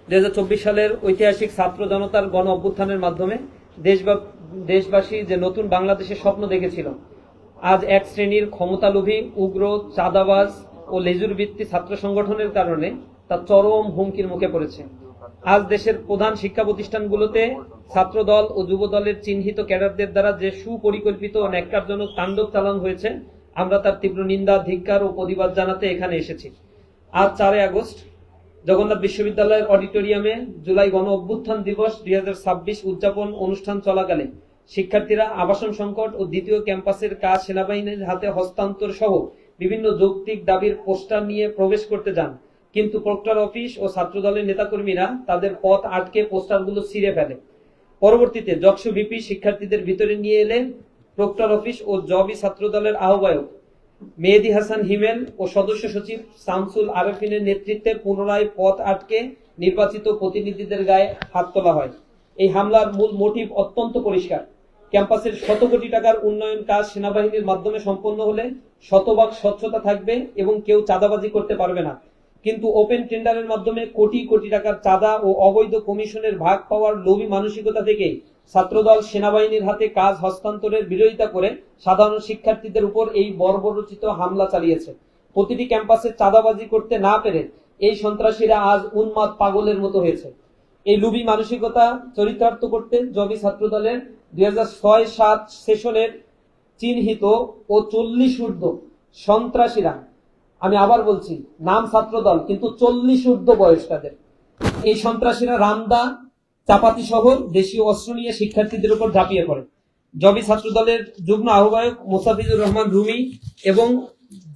2024 সালের ঐতিহাসিক ছাত্র জনতার গণ অভ্যুত্থানের মাধ্যমে দেশবাসী যে নতুন বাংলাদেশের স্বপ্ন দেখেছিল, আজ এক শ্রেণীর ক্ষমতালোভী, উগ্র, চাঁদাবাজ ও লেজুরভিত্তিক ছাত্র সংগঠনের কারণে তা চরম হুমকির মুখে পড়েছে। আজ দেশের প্রধান শিক্ষা প্রতিষ্ঠানগুলোতে ছাত্রদল ও যুবদলের চিহ্নিত ক্যাডারদের দ্বারা যে সুপরিকল্পিত ও ন্যাক্কারজনক তাণ্ডব চালানো হয়েছে, আমরা তার তীব্র নিন্দা, ধিক্কার ও প্রতিবাদ জানাতে এখানে এসেছি। আজ 4 আগস্ট জগন্নাথ বিশ্ববিদ্যালয়ের অডিটোরিয়ামে জুলাই গণ অভ্যুত্থান দিবস 2026 উদযাপন অনুষ্ঠান চলাকালে শিক্ষার্থীরা আবাসন সংকট ও দ্বিতীয় ক্যাম্পাসের কাজ সেনাবাহিনীর হাতে হস্তান্তর সহ বিভিন্ন যৌক্তিক দাবির পোস্টার নিয়ে প্রবেশ করতে যান, কিন্তু প্রক্টর অফিস ও ছাত্রদলের নেতাকর্মীরা তাদের পথ আটকে পোস্টারগুলো ছিঁড়ে ফেলে। পরবর্তীতে জকসু ভিপি শিক্ষার্থীদের ভিতরে নিয়ে এলেন। প্রক্টর অফিস ও জবি ছাত্রদলের আহ্বায়ক মেহেদী হাসান হিমেল ও সদস্য সচিব শামসুল আরেফিনের নেতৃত্বে পুনরায় পথ আটকে নির্বাচিত প্রতিনিধিদের গায়ে হাত তোলা হয়। এই হামলার মূল মোটিভ অত্যন্ত পরিষ্কার। ক্যাম্পাসের শত কোটি টাকার উন্নয়ন কাজ সেনাবাহিনীর মাধ্যমে সম্পন্ন হলে শতভাগ স্বচ্ছতা থাকবে এবং কেউ চাঁদাবাজি করতে পারবে না, কিন্তু ওপেন টেন্ডারের মাধ্যমে কোটি কোটি টাকার চাঁদা ও অবৈধ কমিশনের ভাগ পাওয়ার লোভী মানসিকতা থেকে ছাত্রদল সেনাবাহিনীর হাতে কাজ হস্তান্তরের বিরোধিতা করে সাধারণ শিক্ষার্থীদের উপর এই বর্বরচিত হামলা চালিয়েছে। প্রতিটি ক্যাম্পাসে চাঁদাবাজি করতে না পেরে এই সন্ত্রাসীরা আজ উন্মাদ পাগলের মতো হয়েছে। এই লোভী মানসিকতা চরিতার্থ করতে জবি ছাত্রদলের 2006-07 সেশনের চিহ্নিত ও 40 ঊর্ধ্ব সন্ত্রাসীরা, আমি আবার বলছি, নাম ছাত্রদল কিন্তু 40 ঊর্ধ্ব বয়স তাদের, এই সন্ত্রাসীরা রামদা, চাপাতি সহ দেশীয় অস্ত্র নিয়ে শিক্ষার্থীদের উপর ঝাঁপিয়ে পড়ে। জবি ছাত্রদলের যুগ্ম আহ্বায়ক মোসাফিজুর রহমান রুমি এবং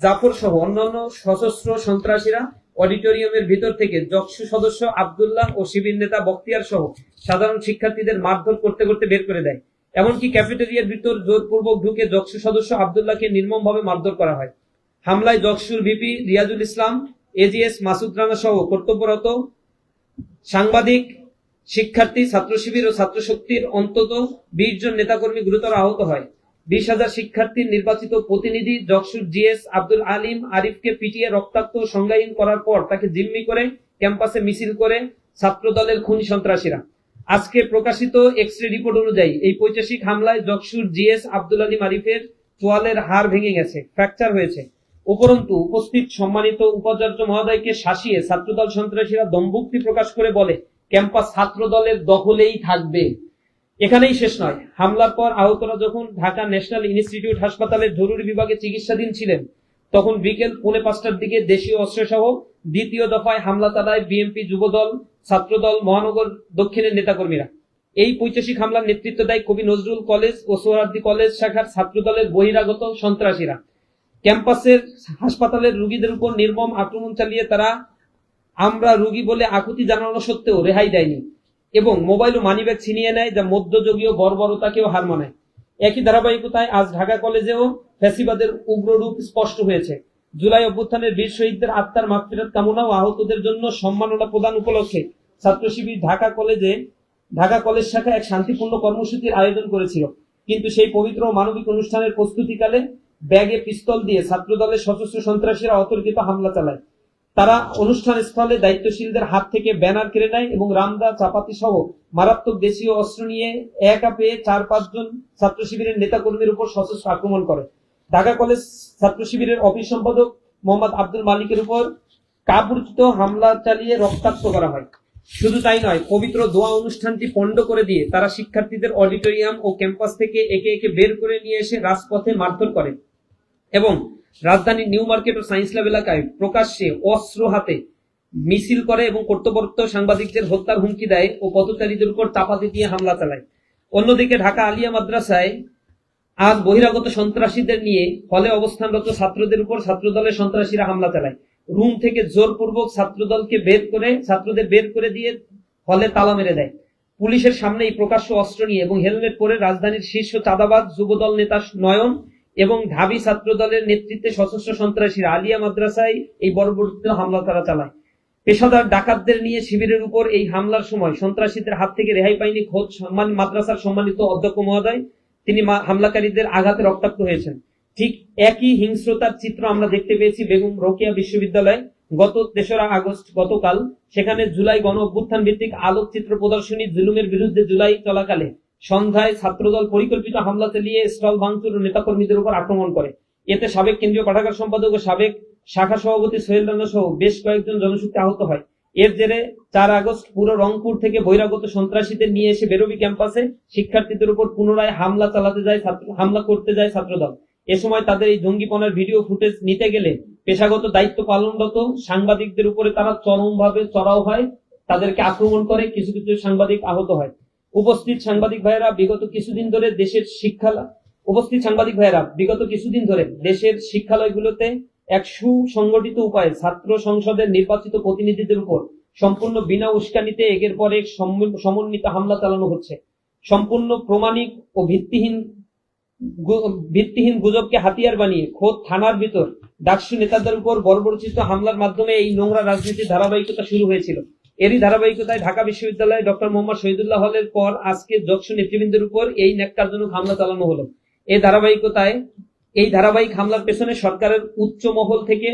জাফর সহ অন্যান্য সশস্ত্র সন্ত্রাসীরা অডিটোরিয়ামের ভিতর থেকে জকসু সদস্য আব্দুল্লাহ ও শিবির নেতা বখতিয়ার সহ সাধারণ শিক্ষার্থীদের মারধর করতে করতে বের করে দেয়। এমনকি ক্যাফেটেরিয়ার ভিতর জোরপূর্বক ঢুকে জকসু সদস্য আব্দুল্লাহকে নির্মমভাবে মারধর করা হয়। হামলায় জকসুর ভিপি রিয়াজুল ইসলাম, এজিএস মাসুদ রানা সহ কর্তব্যরত সাংবাদিক, শিক্ষার্থী, ছাত্র শিবির ও ছাত্র শক্তির অন্তত 20 জন নেতাকর্মী গুরুতর আহত হয়। 20,000 শিক্ষার্থীর নির্বাচিত প্রতিনিধি জকসুর জিএস আব্দুল আলিম আরিফকে পিটিয়ে রক্তাক্ত সংজ্ঞাহীন করার পর তাকে জিম্মি করে ক্যাম্পাসে মিছিল করে ছাত্রদলের খুনি সন্ত্রাসীরা। আজকে প্রকাশিত এক্স-রে রিপোর্ট অনুযায়ী এই পৈশাচিক হামলায় জকসুর জিএস আব্দুল আলিম আরিফের চোয়ালের হাড় ভেঙে গেছে, ফ্র্যাকচার হয়েছে। উপরন্তু উপস্থিত সম্মানিত উপাচার্য মহোদয়কে শাসিয়ে ছাত্রদল সন্ত্রাসীরা দম্ভুক্তি প্রকাশ করে বলে ক্যাম্পাস ছাত্রদলের দখলেই থাকবে। এখানেই শেষ নয়। হামলার পর আহতরা যখন ঢাকা ন্যাশনাল ইনস্টিটিউট হাসপাতালের জরুরি বিভাগে চিকিৎসাধীন ছিলেন, তখন বিকেল 4:45টার দিকে দেশীয় অস্ত্রসহ দ্বিতীয় দফায় হামলা চালায় বিএনপি, যুবদল, ছাত্রদল, মহানগর দক্ষিণের নেতাকর্মীরা। এই পৈশাচিক হামলার নেতৃত্ব দেয় কবি নজরুল কলেজ ও সোহরাওয়ার্দী কলেজ শাখার ছাত্রদলের বহিরাগত সন্ত্রাসীরা। ক্যাম্পাসের হাসপাতালের রোগীদের উপর নির্মম আক্রমণ চালিয়ে তারা আমরা রোগী বলে আকুতি জানানো সত্ত্বেও রেহাই দেয়নি এবং মোবাইল ও মানিব্যাগ ছিনিয়ে নেয়, যা মধ্যযুগীয় বর্বরতাকেও হার মানায়। একই ধারাবাহিকতায় আজ ঢাকা কলেজেও ফ্যাসিবাদের উগ্র রূপ স্পষ্ট হয়েছে। জুলাই অভ্যুত্থানের বীর শহীদদের আত্মার মাগফিরাত কামনা ও আহতদের জন্য সম্মাননা প্রদান উপলক্ষে ছাত্র শিবির ঢাকা কলেজ শাখা এক শান্তিপূর্ণ কর্মসূচির আয়োজন করেছিল, কিন্তু সেই পবিত্র মানবিক অনুষ্ঠানের প্রস্তুতিকালে ব্যাগে পিস্তল দিয়ে ছাত্রদলের সশস্ত্র সন্ত্রাসীরা অতর্কিত হামলা চালায়। তারা অনুষ্ঠান স্থলে দায়িত্বশীলদের হাত থেকে ব্যানার কেড়ে নেয় এবং রামদা, চাপাতি সহ মারাত্মক দেশীয় অস্ত্র নিয়ে একা পেয়ে 4-5 জন ছাত্র শিবিরের নেতাকর্মীর উপর সশস্ত্র আক্রমণ করে। ঢাকা কলেজ ছাত্র শিবিরের অফিস সম্পাদক মোহাম্মদ আব্দুল মালিকের উপর কাপুরুষিত হামলা চালিয়ে রক্তাক্ত করা হয়। শুধু তাই নয়, পবিত্র দোয়া অনুষ্ঠানটি পণ্ড করে দিয়ে তারা শিক্ষার্থীদের অডিটোরিয়াম ও ক্যাম্পাস থেকে একে একে বের করে নিয়ে এসে রাজপথে মারধর করে এবং রাজধানীর নিউ মার্কেট ও সায়েন্স ল্যাব এলাকায় প্রকাশ্যে অস্ত্র হাতে মিছিল করে এবং কর্তব্যরত সাংবাদিকদের হত্যার হুমকি দেয় ও পথচারীদের উপর চাপাতি দিয়ে হামলা চালায়। অন্যদিকে ঢাকা আলিয়া মাদ্রাসায় আজ বহিরাগত সন্ত্রাসীদের নিয়ে হলে অবস্থানরত ছাত্রদের উপর ছাত্রদলের সন্ত্রাসীরা হামলা চালায়। রুম থেকে জোরপূর্বক ছাত্রদের বের করে দিয়ে হলে তালা মেরে দেয়। পুলিশের সামনেই প্রকাশ্য অস্ত্র নিয়ে এবং হেলমেট পরে রাজধানীর শীর্ষ চাঁদাবাজ যুবদল নেতা নয়ন এবং ঢাবি ছাত্রদলের নেতৃত্বে সশস্ত্র সন্ত্রাসীরা আলিয়া মাদ্রাসায় এই বর্বরচিত হামলা তারা চালায়। পেশাদার ডাকাতদের নিয়ে শিবিরের উপর এই হামলার সময় সন্ত্রাসীদের হাত থেকে রেহাই পায়নি খোদ মাদ্রাসার সম্মানিত অধ্যক্ষ মহোদয়। তিনি হামলাকারীদের আঘাতে রক্তাক্ত হয়েছেন। ঠিক একই হিংস্রতার চিত্র আমরা দেখতে পেয়েছি বেগম রোকেয়া বিশ্ববিদ্যালয়ে। গত 3রা আগস্ট গতকাল সেখানে জুলাই গণ অভ্যুত্থান ভিত্তিক আলোকচিত্র প্রদর্শনী জুলুমের বিরুদ্ধে জুলাই চলাকালে সন্ধ্যায় ছাত্রদল পরিকল্পিত হামলা চালিয়ে স্টল ভাঙচুর ও নেতাকর্মীদের উপর আক্রমণ করে। এতে সাবেক কেন্দ্রীয় পাঠাগার সম্পাদক ও সাবেক শাখা সভাপতি সোহেল রানা সহ বেশ কয়েকজন জনশক্তি আহত হয়। এর জেরে 4 আগস্ট পুরো রংপুর থেকে বহিরাগত সন্ত্রাসীদের নিয়ে এসে বেরোবি ক্যাম্পাসে শিক্ষার্থীদের উপর পুনরায় হামলা করতে যায় ছাত্রদল। এ সময় তাদের এই জঙ্গিপনার ভিডিও ফুটেজ নিতে গেলে পেশাগত দায়িত্ব পালনরত সাংবাদিকদের উপরে তারা চরমভাবে চড়াও হয়, তাদেরকে আক্রমণ করে, কিছু কিছু সাংবাদিক আহত হয়। উপস্থিত সাংবাদিক ভাইয়েরা বিগত কিছুদিন ধরে দেশের শিক্ষালয়গুলোতে এক সুসংগঠিত উপায়ে ছাত্র সংসদের নির্বাচিত প্রতিনিধিদের উপর সম্পূর্ণ বিনা উস্কানিতে একের পর এক সমন্বিত হামলা চালানো হচ্ছে। সম্পূর্ণ প্রমাণিক ও ভিত্তিহীন গুজবকে হাতিয়ার বানিয়ে খোদ থানার ভিতর ডাকসু নেতাদের উপর বর্বরোচিত হামলার মাধ্যমে এই নোংরা রাজনীতির ধারাবাহিকতা শুরু হয়েছিল। এরই ধারাবাহিকতায় ঢাকা বিশ্ববিদ্যালয়ে ডক্টর মোহাম্মদ শহীদুল্লাহ হলের পর আজকে যশস্বী নেতৃবৃন্দের উপর এই ন্যাক্কারজনক হামলা চালানো হলো। এই ধারাবাহিক হামলার পেছনে সরকারের উচ্চ মহল থেকে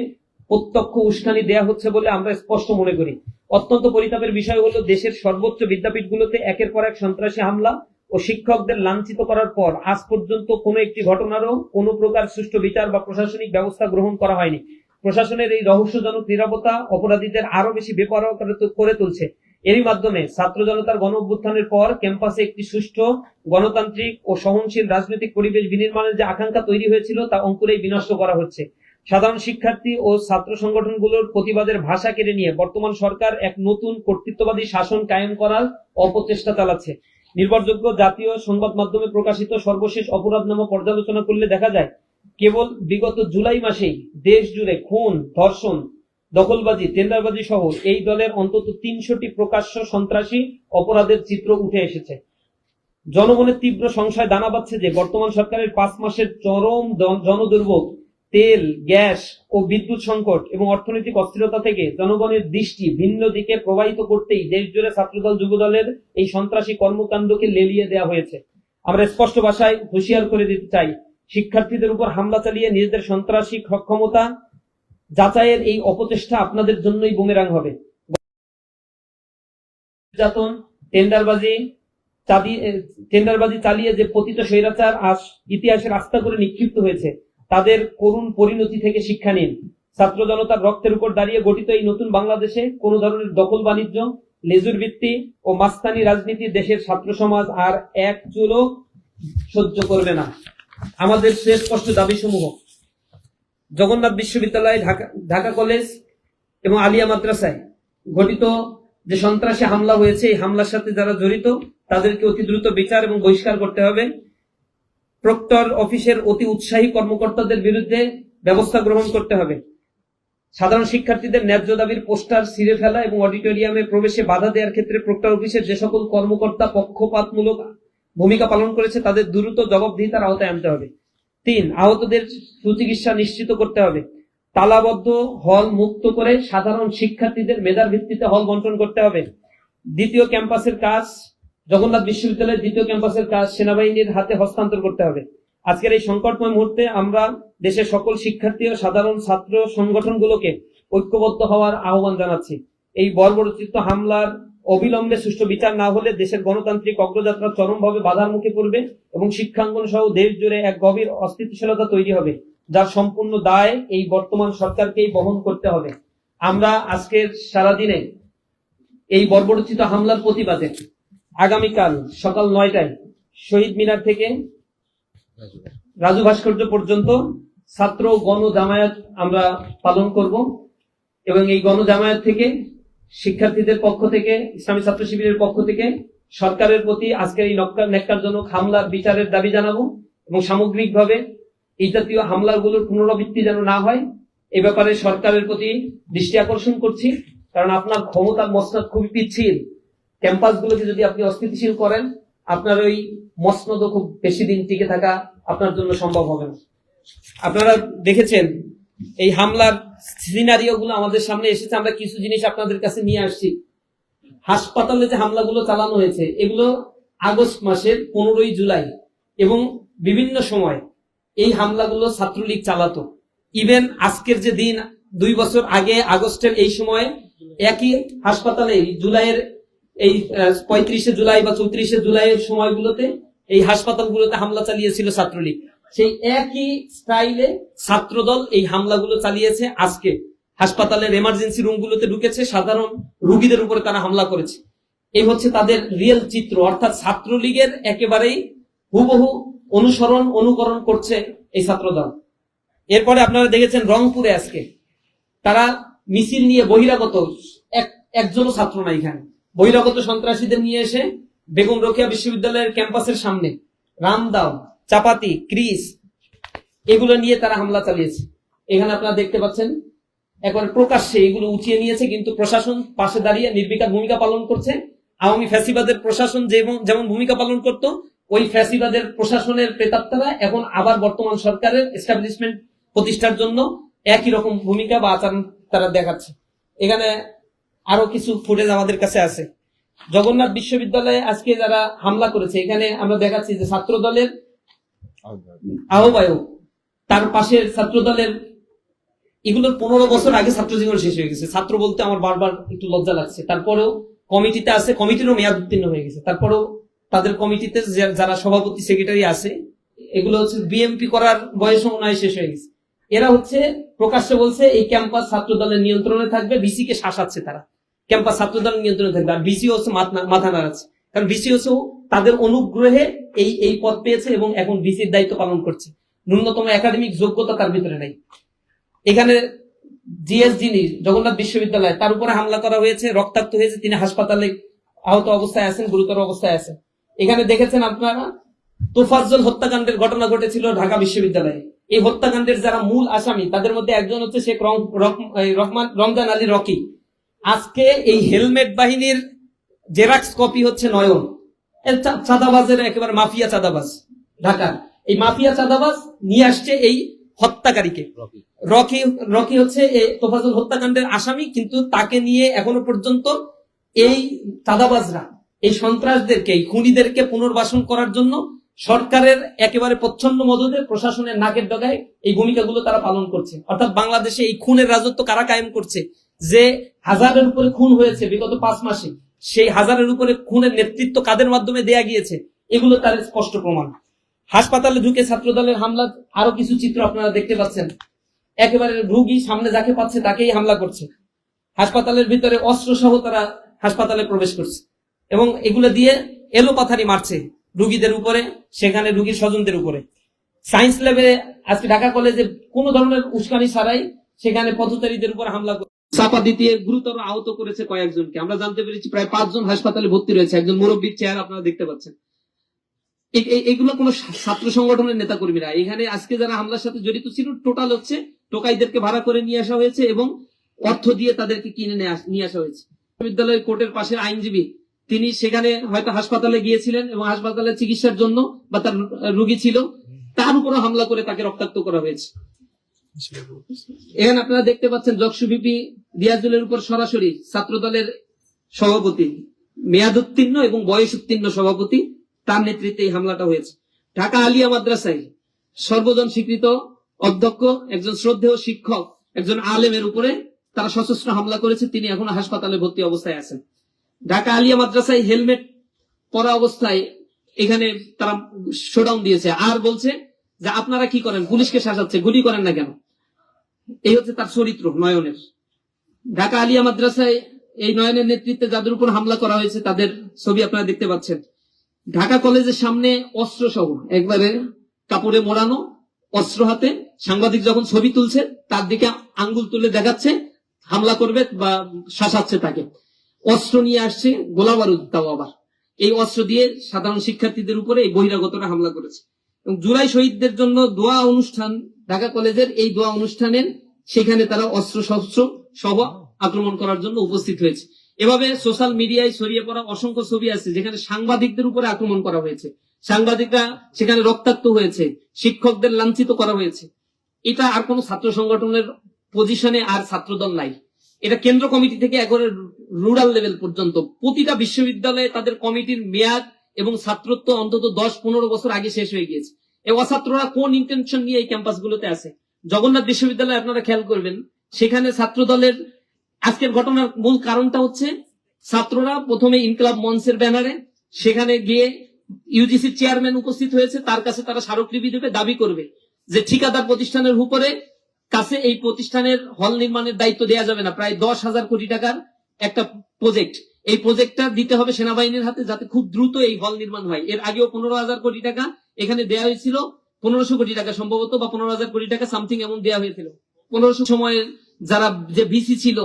প্রত্যক্ষ উস্কানি দেয়া হচ্ছে বলে আমরা স্পষ্ট মনে করি। অত্যন্ত পরিতাপের বিষয় হলো দেশের সর্বোচ্চ বিদ্যাপীঠগুলোতে একের পর এক সন্ত্রাসী হামলা ও শিক্ষকদের লাঞ্ছিত করার পর আজ পর্যন্ত কোনো একটি ঘটনারও কোনো প্রকার সুষ্ঠু বিচার বা প্রশাসনিক ব্যবস্থা গ্রহণ করা হয়নি। প্রশাসনের এই রহস্যজনক নীরবতা অপরাধীদের আরো বেশি বেপরোয়া করে তুলছে। এরই মাধ্যমে ছাত্র জনতার গণ অভ্যুত্থানের পর ক্যাম্পাসে একটি সুষ্ঠু গণতান্ত্রিক ও সহনশীল রাজনৈতিক পরিবেশ বিনির্মাণের যে আকাঙ্ক্ষা তৈরি হয়েছিল তা অঙ্কুরেই বিনষ্ট করা হচ্ছে। সাধারণ শিক্ষার্থী ও ছাত্র সংগঠনগুলোর প্রতিবাদের ভাষা কেড়ে নিয়ে বর্তমান সরকার এক নতুন কর্তৃত্ববাদী শাসন কায়েম করার অপচেষ্টা চালাচ্ছে। নির্ভরযোগ্য জাতীয় সংবাদ মাধ্যমে প্রকাশিত সর্বশেষ অপরাধনামা পর্যালোচনা করলে দেখা যায় কেবল বিগত জুলাই মাসেই দেশ জুড়ে খুন, ধর্ষণ, দখলবাজি, টেন্ডারবাজি সহ এই দলের অন্তত 300টি প্রকাশ্য সন্ত্রাসী অপরাধের চিত্র উঠে এসেছে। জনগণের তীব্র সংশয় দানা বাঁধছে যে বর্তমান সরকারের 5 মাসের চরম জনদুর্ভোগ, তেল, গ্যাস ও বিদ্যুৎ সংকট এবং অর্থনৈতিক অস্থিরতা থেকে জনগণের দৃষ্টি ভিন্ন দিকে প্রবাহিত করতেই দেশ জুড়ে ছাত্রদল যুবদলের এই সন্ত্রাসী কর্মকাণ্ডকে লেলিয়ে দেওয়া হয়েছে। আমরা স্পষ্ট ভাষায় হুঁশিয়ার করে দিতে চাই, শিক্ষার্থীদের উপর হামলা চালিয়ে নিজেদের সন্ত্রাসী সক্ষমতা যাচাইয়ের এই অপচেষ্টা আপনাদের জন্যই বুমেরাং হবে। নির্যাতন, টেন্ডারবাজি চালিয়ে যে পতিত স্বৈরাচার ইতিহাসে রাস্তা করে নিক্ষিপ্ত হয়েছে তাদের করুণ পরিণতি থেকে শিক্ষা নিন। ছাত্র জনতার রক্তের উপর দাঁড়িয়ে গঠিত এই নতুন বাংলাদেশে কোন ধরনের দখল বাণিজ্য, লেজুর ভিত্তি ও মাস্তানি রাজনীতি দেশের ছাত্র সমাজ আর এক চুলও সহ্য করবে না। আমাদের সুস্পষ্ট দাবি সমূহ জগন্নাথ বিশ্ববিদ্যালয়, ঢাকা কলেজ এবং আলিয়া মাদ্রাসায় ঘটিত যে সন্ত্রাসী হামলা হয়েছে, এই হামলার সাথে যারা জড়িত তাদেরকে অতি দ্রুত বিচার এবং বহিষ্কার করতে হবে। প্রক্টর অফিসের অতি উৎসাহী কর্মকর্তাদের বিরুদ্ধে ব্যবস্থা গ্রহণ করতে হবে। সাধারণ শিক্ষার্থীদের ন্যায্য দাবির পোস্টার ছিঁড়ে ফেলা এবং অডিটোরিয়ামে প্রবেশে বাধা দেওয়ার ক্ষেত্রে প্রক্টর অফিসের যে সকল কর্মকর্তা পক্ষপাতমূলক ভূমিকা পালন করেছে তাদের দ্রুত জবাবদিহিতার আওতায় আনতে হবে। 3, আহতদের সুচিকিৎসা নিশ্চিত করতে হবে। তালাবদ্ধ হল মুক্ত করে সাধারণ শিক্ষার্থীদের মেধার ভিত্তিতে হল বন্টন করতে হবে। জগন্নাথ বিশ্ববিদ্যালয়ের দ্বিতীয় ক্যাম্পাসের কাজ সেনাবাহিনীর হাতে হস্তান্তর করতে হবে। আজকের এই সংকটময় মুহূর্তে আমরা দেশের সকল শিক্ষার্থী ও সাধারণ ছাত্র সংগঠনগুলোকে ঐক্যবদ্ধ হওয়ার আহ্বান জানাচ্ছি। এই বর্বরোচিত হামলার অবিলম্বে সুষ্ঠু বিচার না হলে দেশের গণতান্ত্রিক অগ্রযাত্রা চরমভাবে বাধার মুখে পড়বে এবং শিক্ষাঙ্গন সহ দেশ জুড়ে এক গভীর অস্থিতিশীলতা তৈরি হবে, যার সম্পূর্ণ দায় এই বর্তমান সরকারকেই বহন করতে হবে। আমরা আজকের সারাদিনে এই বর্বরোচিত হামলার প্রতিবাদে আগামীকাল সকাল 9টায় শহীদ মিনার থেকে রাজু ভাস্কর্য পর্যন্ত ছাত্র গণজামায়াত আমরা পালন করব এবং এই গণজামায়াত থেকে শিক্ষার্থীদের পক্ষ থেকে, ইসলামী ছাত্র শিবিরের পক্ষ থেকে সরকারের প্রতি আজকের এই ন্যাক্কারজনক হামলার বিচারের দাবি জানাবো এবং সামগ্রিকভাবে এই জাতীয় হামলাগুলোর পুনরাবৃত্তি যেন না হয় এ ব্যাপারে সরকারের প্রতি দৃষ্টি আকর্ষণ করছি। কারণ আপনার ক্ষমতার মসনদ খুবই পিচ্ছিল, ক্যাম্পাসগুলোকে যদি আপনি অস্থিতিশীল করেন আপনার ওই মসনদও খুব বেশি দিন টিকে থাকা আপনার জন্য সম্ভব হবে না। আপনারা দেখেছেন এই হামলার সিনারিও গুলো আমাদের সামনে এসেছে, আমরা কিছু জিনিস আপনাদের কাছে নিয়ে আসছি। হাসপাতালে যে হামলাগুলো চালানো হয়েছে এগুলো আগস্ট মাসের 15ই জুলাই এবং বিভিন্ন সময় এই হামলাগুলো ছাত্রলীগ চালাতো। ইভেন আজকের যে দিন 2 বছর আগে আগস্টের এই সময়ে একই হাসপাতালে জুলাইয়ের এই 35শে জুলাই বা 34শে জুলাইয়ের সময়গুলোতে এই হাসপাতালগুলোতে হামলা চালিয়েছিল ছাত্রলীগ। সেই একই স্টাইলে ছাত্রদল এই হামলাগুলো চালিয়েছে। আজকে হাসপাতালের এমার্জেন্সি রুমগুলোতে ঢুকেছে, সাধারণ রোগীদের উপরে তারা হামলা করেছে। এই হচ্ছে তাদের রিয়েল চিত্র, অর্থাৎ ছাত্রলীগের একেবারেই হুবহু অনুকরণ করছে এই ছাত্রদল। এরপরে আপনারা দেখেছেন রংপুরে আজকে তারা মিছিল নিয়ে বহিরাগত একজনও ছাত্র না, এখানে বহিরাগত সন্ত্রাসীদের নিয়ে এসে বেগম রোকেয়া বিশ্ববিদ্যালয়ের ক্যাম্পাসের সামনে রামদাও, চাপাতি, ক্রিস এগুলো নিয়ে তারা হামলা চালিয়েছে। এখানে আপনারা দেখতে পাচ্ছেন একবার প্রকাশ্যে এগুলো উঠিয়ে নিয়েছে, কিন্তু প্রশাসন পাশে দাঁড়িয়ে নির্বিকার ভূমিকা পালন করছে। আওয়ামী ফ্যাসিবাদের প্রশাসন যেমন ভূমিকা পালন করত, ওই ফ্যাসিবাদের প্রশাসনের প্রেতাত্মারা এখন আবার বর্তমান সরকারের এস্টাবলিশমেন্ট প্রতিষ্ঠার জন্য একই রকম ভূমিকা বা আচরণ তারা দেখাচ্ছে। এখানে আরো কিছু ফুটেজ আমাদের কাছে আছে। জগন্নাথ বিশ্ববিদ্যালয়ে আজকে যারা হামলা করেছে, এখানে আমরা দেখাচ্ছি যে ছাত্র দলের আহ্বায়ক, তার পাশে ছাত্র দলের, এগুলোর 15 বছর আগে ছাত্র জীবন শেষ হয়ে গেছে। ছাত্র বলতে আমার বারবার একটু লজ্জা লাগছে। তারপরেও কমিটিতে আছে, কমিটিরও মেয়াদ উত্তীর্ণ হয়ে গেছে। তারপরেও তাদের কমিটিতে যারা সভাপতি সেক্রেটারি আছে, এগুলো হচ্ছে বিএমপি করার বয়স নয়, শেষ হয়ে গেছে। এরা হচ্ছে প্রকাশ্যে বলছে এই ক্যাম্পাস ছাত্র দলের নিয়ন্ত্রণে থাকবে, বিসি কে শাসাচ্ছে তারা, ক্যাম্পাস ছাত্র দলের নিয়ন্ত্রণে থাকবে। আর বিসি হচ্ছে মাথা নাড়াচ্ছে, কারণ বিসি হচ্ছে তাদের অনুগ্রহে এই পদ পেয়েছে এবং এখন বিসির দায়িত্ব পালন করছে। ন্যূনতম একাডেমিক যোগ্যতা তার ভিতরে নাই। এখানে জিএস যিনি জগন্নাথ বিশ্ববিদ্যালয়, তার উপরে হামলা করা হয়েছে, রক্তাক্ত হয়েছে, তিনি হাসপাতালে আহত অবস্থায় আছেন, গুরুতর অবস্থায় আছেন। এখানে দেখেছেন আপনারা তোফাজ্জল হত্যাকাণ্ডের ঘটনা ঘটেছিল ঢাকা বিশ্ববিদ্যালয়ে। এই হত্যাকাণ্ডের যারা মূল আসামি, তাদের মধ্যে একজন হচ্ছে শেখ রমজান আলী রকি। আজকে এই হেলমেট বাহিনীর জেরাক্স কপি হচ্ছে নয়ন, চাঁদাবাজের একেবারে মাফিয়া চাঁদাবাজ ঢাকার। এই মাফিয়া চাঁদাবাজ নিয়ে আসছে এই হত্যাকারীকে। রকি হচ্ছে এই তোফাজ্জল হত্যাকাণ্ডের আসামি, কিন্তু তাকে নিয়ে এখনো পর্যন্ত এই চাঁদাবাজরা এই সন্ত্রাসদেরকে, এই খুনিদেরকে পুনর্বাসন করার জন্য সরকারের একেবারে প্রচ্ছন্ন মদদে প্রশাসনের নাকের ডগায় এই ভূমিকাগুলো তারা পালন করছে। অর্থাৎ বাংলাদেশে এই খুনের রাজত্ব কারা কায়েম করছে? যে হাজারের উপরে খুন হয়েছে বিগত 5 মাসে, সেই হাজারের উপরে খুনের নেতৃত্ব কাদের মাধ্যমে দেয়া গিয়েছে, এগুলো তার স্পষ্ট প্রমাণ। হাসপাতালে ঢুকে ছাত্রদলের হামলা আরো কিছু চিত্র আপনারা দেখতে পাচ্ছেন। একেবারে রোগী সামনে যাকে পাচ্ছে তাকেই হামলা করছে। হাসপাতালের ভিতরে অস্ত্র সহ তারা হাসপাতালে প্রবেশ করছে এবং এগুলো দিয়ে এলোপাথারি মারছে রোগীদের উপরে, সেখানে রোগীর স্বজনদের উপরে। সায়েন্স ল্যাবে আজকে ঢাকা কলেজে কোনো ধরনের উস্কানি ছাড়াই সেখানে পথচারীদের উপর হামলা করে চাপা দিয়ে গুরুতর আহত করেছে কয়েকজনকে। আমরা জানতে পেরেছি প্রায় 5 জন হাসপাতালে ভর্তি রয়েছে। একজন মুরব্বীর চেহারা আপনারা দেখতে পাচ্ছেন। এগুলো কোন ছাত্র সংগঠনের নেতা কর্মীরা, এখানে আজকে যারা হামলার সাথে জড়িত ছিল টোটাল হচ্ছে টোকাইদেরকে ভাড়া করে নিয়ে আসা হয়েছে এবং অর্থ দিয়ে তাদেরকে কিনে নিয়ে আসা হয়েছে। বিশ্ববিদ্যালয়ের কোর্টের পাশের আইনজীবী, তিনি সেখানে হয়তো হাসপাতালে গিয়েছিলেন এবং হাসপাতালে চিকিৎসার জন্য বা তার রোগী ছিল, তার উপরে হামলা করে তাকে রক্তাক্ত করা হয়েছে। এখানে আপনারা দেখতে পাচ্ছেন জকসু ভিপি রিয়াজুলের উপর সরাসরি ছাত্রদলের সভাপতি, মেয়াদ উত্তীর্ণ এবং বয়স উত্তীর্ণ সভাপতি, তার নেতৃত্বে এই হামলাটা হয়েছে। ঢাকা আলিয়া মাদ্রাসায় সর্বজন স্বীকৃত অধ্যক্ষ, একজন শ্রদ্ধেয় শিক্ষক, একজন আলেমের উপরে তারা সশস্ত্র হামলা করেছে, তিনি এখনো হাসপাতালে ভর্তি অবস্থায় আছেন। ঢাকা আলিয়া মাদ্রাসায় হেলমেট পরা অবস্থায় এখানে তারা শোডাউন দিয়েছে, আর বলছে যে আপনারা কি করেন, পুলিশকে শাসাচ্ছে, গুলি করেন না কেন। এই হচ্ছে তার চরিত্র নয়নের। ঢাকা আলিয়া মাদ্রাসায় এই নয়নের নেতৃত্বে যাদের উপর হামলা করা হয়েছে তাদের ছবি আপনারা দেখতে পাচ্ছেন। ঢাকা কলেজের সামনে অস্ত্র সহ একবারে কাপড়ে মোড়ানো অস্ত্র হাতে, সাংবাদিক যখন ছবি তুলছে তার দিকে আঙ্গুল তুলে দেখাচ্ছে হামলা করবে বা শাসাচ্ছে তাকে। অস্ত্র নিয়ে আসছে, গোলা বারুদ, তাও আবার এই অস্ত্র দিয়ে সাধারণ শিক্ষার্থীদের উপরে এই বহিরাগতরা হামলা করেছে। এবং জুলাই শহীদদের জন্য দোয়া অনুষ্ঠান ঢাকা কলেজের, এই দোয়া অনুষ্ঠানের সেখানে তারা অস্ত্র শস্ত্র সহ আক্রমণ করার জন্য উপস্থিত হয়েছে। এভাবে সোশ্যাল মিডিয়ায় ছড়িয়ে পড়া অসংখ্য ছবি আছে যেখানে সাংবাদিকদের উপরে আক্রমণ করা হয়েছে, সাংবাদিকরা সেখানে রক্তাক্ত হয়েছে, শিক্ষকদের লাঞ্ছিত করা হয়েছে। এটা আর কোন ছাত্র সংগঠনের পজিশনে আর ছাত্রদল নাই। এটা কেন্দ্র কমিটি থেকে একবারে রুরাল লেভেল পর্যন্ত প্রতিটা বিশ্ববিদ্যালয়ে তাদের কমিটির মেয়াদ এবং ছাত্রত্ব অন্তত 10-15 বছর আগে শেষ হয়ে গিয়েছে। এই অছাত্ররা কোন ইন্টেনশন নিয়ে এই ক্যাম্পাসগুলোতে আছে। জগন্নাথ বিশ্ববিদ্যালয়ে আপনারা খেয়াল করবেন সেখানে ছাত্র দলের আজকের ঘটনার মূল কারণটা হচ্ছে ছাত্ররা প্রথমে ইনকলাব মঞ্চের ব্যানারে সেখানে গিয়ে ইউজিসির চেয়ারম্যান উপস্থিত হয়েছে, তার কাছে তারা স্মারকলিপি দেবে, দাবি করবে যে ঠিকাদার প্রতিষ্ঠানের উপরে কাছে এই প্রতিষ্ঠানের হল নির্মাণের দায়িত্ব দেওয়া যাবে না। প্রায় 10,000 কোটি টাকার একটা প্রজেক্ট, এই প্রজেক্টটা দিতে হবে সেনাবাহিনীর হাতে যাতে খুব দ্রুত এই হল নির্মাণ হয়। এর আগেও 15,000 কোটি টাকা এখানে দেওয়া হয়েছিল, 1500 কোটি টাকা সম্ভবত, বা 15,000 কোটি টাকা সামথিং এমন দেওয়া হয়েছিল। 1500 সময়ে যারা যে ভিসি ছিল,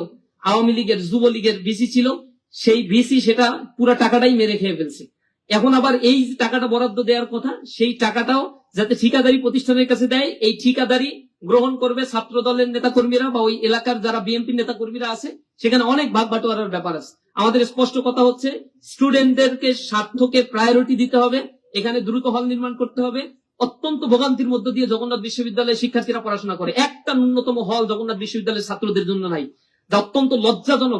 আওয়ামী লীগের যুবলীগের ভিসি ছিল, সেই ভিসি সেটা পুরো টাকাটাই মেরে খেয়ে ফেলছে। এখন আবার এই টাকাটা বরাদ্দ দেওয়ার কথা, সেই টাকাটাও যাতে ঠিকাদারি প্রতিষ্ঠানের কাছে দেয়, এই ঠিকাদারি গ্রহণ করবে ছাত্র দলের নেতা কর্মীরা বা ওই এলাকার যারা বিএনপি নেতা কর্মীরা আছে, সেখানে অনেক ভাগ বাটোয়ারার ব্যাপার আছে। আমাদের স্পষ্ট কথা হচ্ছে স্টুডেন্টদেরকে স্বার্থকে প্রায়োরিটি দিতে হবে, এখানে দ্রুত হল নির্মাণ করতে হবে। অত্যন্ত ভোগান্তির মধ্য দিয়ে জগন্নাথ বিশ্ববিদ্যালয়ের শিক্ষার্থীরা পড়াশোনা করে, একটা ন্যূনতম হল জগন্নাথ বিশ্ববিদ্যালয়ের ছাত্রদের জন্য নাই, যা অত্যন্ত লজ্জাজনক।